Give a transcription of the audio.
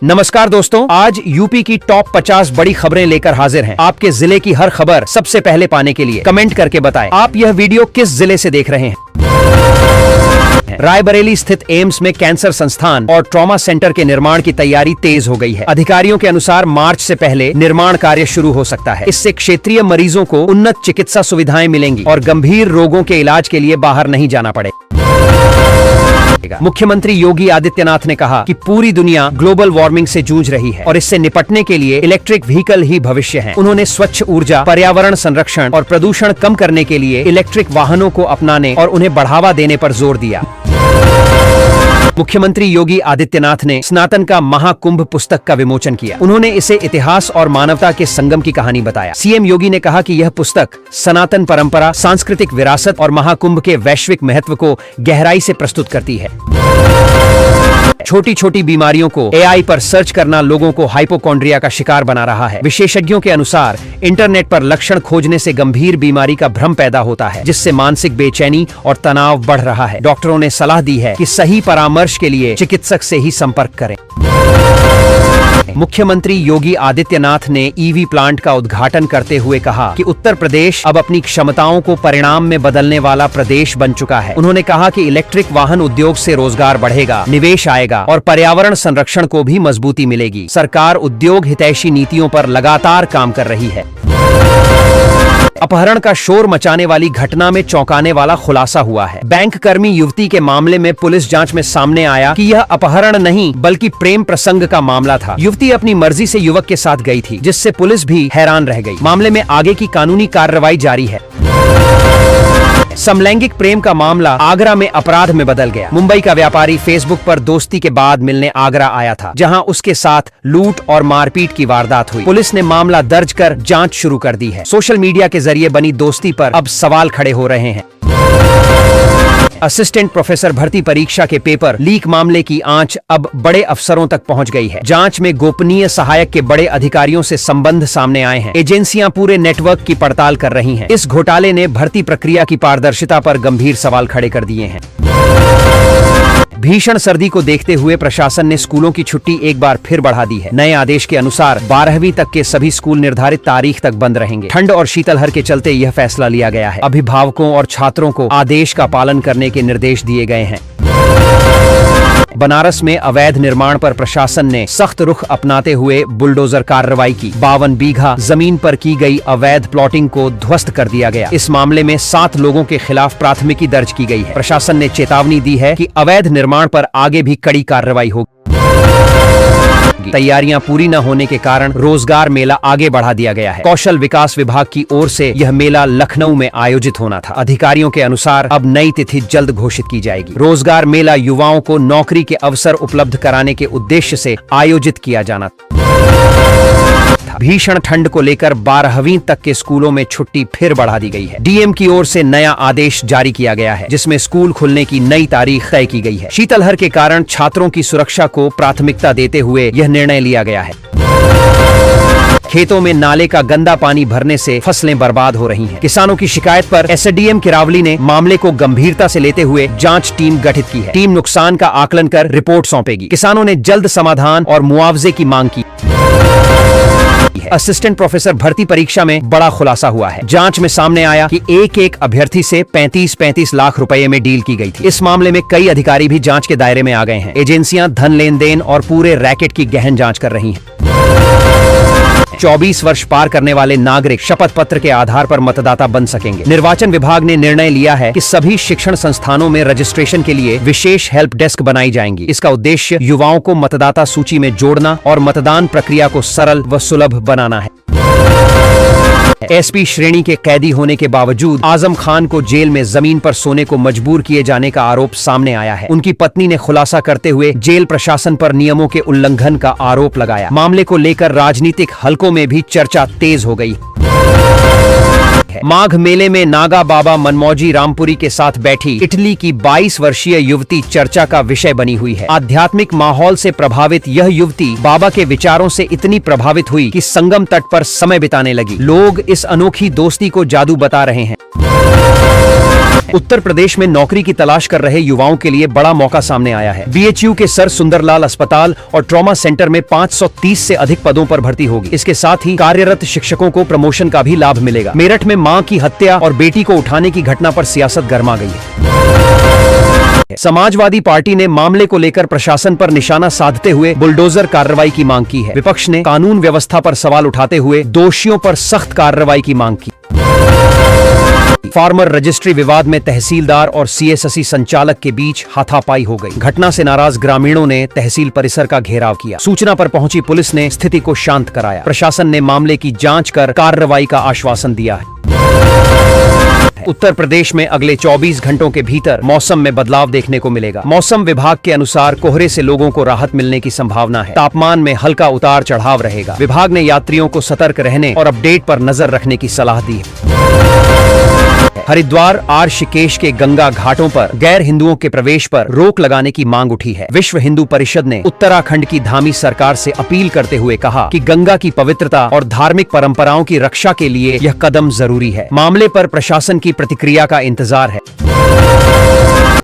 नमस्कार दोस्तों, आज यूपी की टॉप 50 बड़ी खबरें लेकर हाजिर हैं। आपके जिले की हर खबर सबसे पहले पाने के लिए कमेंट करके बताएं आप यह वीडियो किस जिले से देख रहे हैं। रायबरेली स्थित एम्स में कैंसर संस्थान और ट्रॉमा सेंटर के निर्माण की तैयारी तेज हो गई है। अधिकारियों के अनुसार मार्च से पहले निर्माण कार्य शुरू हो सकता है। इससे क्षेत्रीय मरीजों को उन्नत चिकित्सा सुविधाएं मिलेंगी और गंभीर रोगों के इलाज के लिए बाहर नहीं जाना पड़ेगा। मुख्यमंत्री योगी आदित्यनाथ ने कहा कि पूरी दुनिया ग्लोबल वार्मिंग से जूझ रही है और इससे निपटने के लिए इलेक्ट्रिक व्हीकल ही भविष्य है। उन्होंने स्वच्छ ऊर्जा, पर्यावरण संरक्षण और प्रदूषण कम करने के लिए इलेक्ट्रिक वाहनों को अपनाने और उन्हें बढ़ावा देने पर जोर दिया। मुख्यमंत्री योगी आदित्यनाथ ने स्नातन का महाकुंभ पुस्तक का विमोचन किया। उन्होंने इसे इतिहास और मानवता के संगम की कहानी बताया। सीएम योगी ने कहा कि यह पुस्तक सनातन परंपरा, सांस्कृतिक विरासत और महाकुंभ के वैश्विक महत्व को गहराई से प्रस्तुत करती है। छोटी छोटी बीमारियों को एआई पर सर्च करना लोगों को हाइपोकॉन्ड्रिया का शिकार बना रहा है। विशेषज्ञों के अनुसार इंटरनेट पर लक्षण खोजने से गंभीर बीमारी का भ्रम पैदा होता है, जिससे मानसिक बेचैनी और तनाव बढ़ रहा है। डॉक्टरों ने सलाह दी है कि सही परामर्श के लिए चिकित्सक से ही संपर्क करें। मुख्यमंत्री योगी आदित्यनाथ ने ईवी प्लांट का उद्घाटन करते हुए कहा कि उत्तर प्रदेश अब अपनी क्षमताओं को परिणाम में बदलने वाला प्रदेश बन चुका है। उन्होंने कहा कि इलेक्ट्रिक वाहन उद्योग से रोजगार बढ़ेगा, निवेश आएगा और पर्यावरण संरक्षण को भी मजबूती मिलेगी। सरकार उद्योग हितैषी नीतियों पर लगातार काम कर रही है। अपहरण का शोर मचाने वाली घटना में चौंकाने वाला खुलासा हुआ है। बैंक कर्मी युवती के मामले में पुलिस जांच में सामने आया कि यह अपहरण नहीं बल्कि प्रेम प्रसंग का मामला था। युवती अपनी मर्जी से युवक के साथ गई थी, जिससे पुलिस भी हैरान रह गई। मामले में आगे की कानूनी कार्रवाई जारी है। समलैंगिक प्रेम का मामला आगरा में अपराध में बदल गया। मुंबई का व्यापारी फेसबुक पर दोस्ती के बाद मिलने आगरा आया था, जहां उसके साथ लूट और मारपीट की वारदात हुई। पुलिस ने मामला दर्ज कर जांच शुरू कर दी है। सोशल मीडिया के जरिए बनी दोस्ती पर अब सवाल खड़े हो रहे हैं। असिस्टेंट प्रोफेसर भर्ती परीक्षा के पेपर लीक मामले की आंच अब बड़े अफसरों तक पहुंच गई है। जांच में गोपनीय सहायक के बड़े अधिकारियों से संबंध सामने आए हैं। एजेंसियां पूरे नेटवर्क की पड़ताल कर रही हैं। इस घोटाले ने भर्ती प्रक्रिया की पारदर्शिता पर गंभीर सवाल खड़े कर दिए हैं। भीषण सर्दी को देखते हुए प्रशासन ने स्कूलों की छुट्टी एक बार फिर बढ़ा दी है। नए आदेश के अनुसार 12वीं तक के सभी स्कूल निर्धारित तारीख तक बंद रहेंगे। ठंड और शीतलहर के चलते यह फैसला लिया गया है। अभिभावकों और छात्रों को आदेश का पालन करने के निर्देश दिए गए हैं। बनारस में अवैध निर्माण पर प्रशासन ने सख्त रुख अपनाते हुए बुलडोजर कार्रवाई की। 52 बीघा जमीन पर की गई अवैध प्लॉटिंग को ध्वस्त कर दिया गया। इस मामले में 7 लोगों के खिलाफ प्राथमिकी दर्ज की गई है। प्रशासन ने चेतावनी दी है कि अवैध निर्माण पर आगे भी कड़ी कार्रवाई होगी। तैयारियां पूरी न होने के कारण रोजगार मेला आगे बढ़ा दिया गया है। कौशल विकास विभाग की ओर से यह मेला लखनऊ में आयोजित होना था। अधिकारियों के अनुसार अब नई तिथि जल्द घोषित की जाएगी। रोजगार मेला युवाओं को नौकरी के अवसर उपलब्ध कराने के उद्देश्य से आयोजित किया जाना था। भीषण ठंड को लेकर 12वीं तक के स्कूलों में छुट्टी फिर बढ़ा दी गई है। डीएम की ओर से नया आदेश जारी किया गया है, जिसमें स्कूल खुलने की नई तारीख तय की गई है। शीतलहर के कारण छात्रों की सुरक्षा को प्राथमिकता देते हुए यह निर्णय लिया गया है। खेतों में नाले का गंदा पानी भरने से फसलें बर्बाद हो रही हैं। किसानों की शिकायत पर एसडीएम किरावली ने मामले को गंभीरता से लेते हुए जांच टीम गठित की है। टीम नुकसान का आकलन कर रिपोर्ट सौंपेगी। किसानों ने जल्द समाधान और मुआवजे की मांग की। असिस्टेंट प्रोफेसर भर्ती परीक्षा में बड़ा खुलासा हुआ है। जांच में सामने आया कि एक अभ्यर्थी से 35-35 लाख रुपए में डील की गई थी। इस मामले में कई अधिकारी भी जांच के दायरे में आ गए हैं। एजेंसियां धन लेन देन और पूरे रैकेट की गहन जांच कर रही हैं। 24 वर्ष पार करने वाले नागरिक शपथ पत्र के आधार पर मतदाता बन सकेंगे। निर्वाचन विभाग ने निर्णय लिया है कि सभी शिक्षण संस्थानों में रजिस्ट्रेशन के लिए विशेष हेल्प डेस्क बनाई जाएंगी। इसका उद्देश्य युवाओं को मतदाता सूची में जोड़ना और मतदान प्रक्रिया को सरल व सुलभ बनाना है। एसपी श्रेणी के कैदी होने के बावजूद आजम खान को जेल में जमीन पर सोने को मजबूर किए जाने का आरोप सामने आया है। उनकी पत्नी ने खुलासा करते हुए जेल प्रशासन पर नियमों के उल्लंघन का आरोप लगाया। मामले को लेकर राजनीतिक हलकों में भी चर्चा तेज हो गई। माघ मेले में नागा बाबा मनमौजी रामपुरी के साथ बैठी इटली की 22 वर्षीय युवती चर्चा का विषय बनी हुई है। आध्यात्मिक माहौल से प्रभावित यह युवती बाबा के विचारों से इतनी प्रभावित हुई कि संगम तट पर समय बिताने लगी। लोग इस अनोखी दोस्ती को जादू बता रहे हैं। उत्तर प्रदेश में नौकरी की तलाश कर रहे युवाओं के लिए बड़ा मौका सामने आया है। बीएचयू के सर सुंदरलाल अस्पताल और ट्रॉमा सेंटर में 530 से अधिक पदों पर भर्ती होगी। इसके साथ ही कार्यरत शिक्षकों को प्रमोशन का भी लाभ मिलेगा। मेरठ में मां की हत्या और बेटी को उठाने की घटना पर सियासत गर्मा गई है। समाजवादी पार्टी ने मामले को लेकर प्रशासन पर निशाना साधते हुए बुलडोजर कार्रवाई की मांग की है। विपक्ष ने कानून व्यवस्था पर सवाल उठाते हुए दोषियों पर सख्त कार्रवाई की मांग की। फार्मर रजिस्ट्री विवाद में तहसीलदार और सीएससी संचालक के बीच हाथापाई हो गई। घटना से नाराज ग्रामीणों ने तहसील परिसर का घेराव किया। सूचना पर पहुंची पुलिस ने स्थिति को शांत कराया। प्रशासन ने मामले की जांच कर कार्रवाई का आश्वासन दिया है। उत्तर प्रदेश में अगले 24 घंटों के भीतर मौसम में बदलाव देखने को मिलेगा। मौसम विभाग के अनुसार कोहरे से लोगों को राहत मिलने की संभावना है। तापमान में हल्का उतार चढ़ाव रहेगा। विभाग ने यात्रियों को सतर्क रहने और अपडेट पर नजर रखने की सलाह दी है। हरिद्वार ऋषिकेश के गंगा घाटों पर गैर हिंदुओं के प्रवेश पर रोक लगाने की मांग उठी है। विश्व हिंदू परिषद ने उत्तराखंड की धामी सरकार से अपील करते हुए कहा कि गंगा की पवित्रता और धार्मिक परंपराओं की रक्षा के लिए यह कदम जरूरी है। मामले पर प्रशासन की प्रतिक्रिया का इंतजार है।